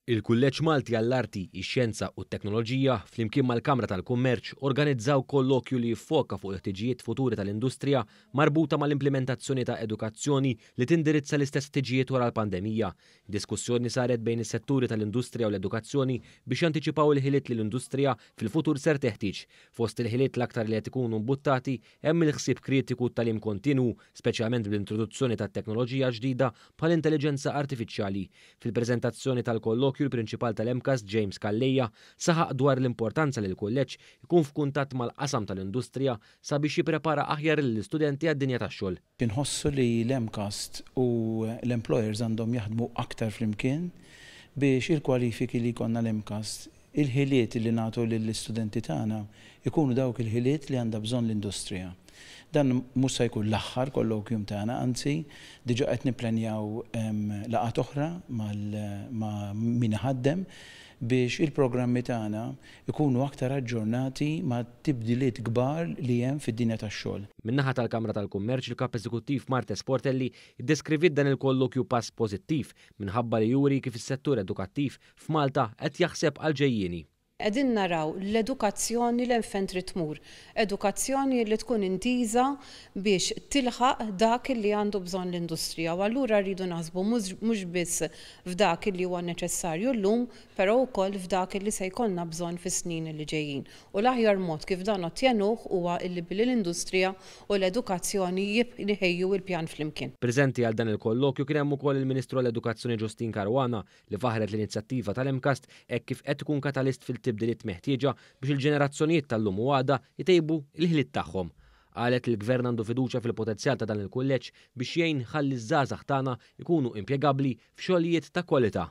Il-Kulleġġ Malti għall-Arti, ix-Xjenza u t-Teknoloġija flimkien mal-Kamra tal-Kummerċ organizzaw kollokju li jiffoka fuq il-ħtiġijiet futuri tal-industrija marbuta mal-implementazzjoni ta' edukazzjoni li tindirizza l-istess ħtiġijiet wara l-pandemija. Diskussjoni saret bejn is-setturi tal-industrija u l-edukazzjoni biex jantiċipaw il-ħiliet li l-industrija fil-futur ser teħtieġ. Fost il-ħiliet l-aktar li qed ikunu mbuttati hemm il-ħsieb kritiku tal-im kontinu, speċjalment bl-introduzzjoni tat-teknoloġija ġdida bħal-intelligenza artifiċjali. Fil-preżentazzjoni tal-kollokju il-prinċipal tal-MCAS James Kalleja saħaq dwar l-importanza li l-kulleġġ ikun f'kuntatt mal-qasam tal-industrija sabiex jipprepara aħjar l-istudenti għad-dinja tax-xogħol. Inħossu li l-MCAS u l-employers għandhom jaħdmu aktar flimkien biex il-kwalifiki li jkollna l-MCAS, il-ħiliet li nagħtu lill-istudenti tagħna ikunu dawk il-ħiliet li għandha bżonn l-industrija. Dan mhux se jkun l-aħħar kollokjum tagħna, anzi diġà qed nipplanjaw laqgħat oħra ma' min iħaddem biex il-programmi tagħna ikunu aktar aġġornati ma' tibdiliet kbar li hemm fid-dinja tax-xogħol. Min-naħa tal-Kamra tal-Kummerċ il-Kap Eżekuttiv Marta Sportelli iddeskrivit dan il-kollokju pass pożittiv minħabba li juri kif is-settur edukattiv f'Malta qed jaħseb għal ġejjieni. Qegħdin naraw l-edukazzjoni l fejn trid tmur. Edukazzjoni li tkun intiża biex tilħaq dak li għandu bżonn l-industrija. U allura rridu naħsbu mhux biss f'dak li huwa neċessarju llum, però wkoll f'dak li se jkollna bżonn fis-snin li ġejjin. U l-aħjar mod kif dan ottjenuh huwa li bil-industrija u l-edukazzjoni jħejju il-pjan flimkien. Preżenti għal dan il-kollokju kien hemm ukoll il-Ministru għall-Edukazzjoni Ġustin Caruana li faħret l-inizjattiva tal-MCAS hekk kif qed ikun katalist tibdiliet meħtieġa biex il-ġenerazzjonijiet tal-lum u għada jtejbu il-ħiliet tagħhom. Qalet il-Gvern għandu fiduċja fil-potenzjal ta' dan il-kulleġġ biex jgħin ħalli ż-żgħażagħ tagħna jkunu impjegabbli f'xogħlijiet ta' kwalità.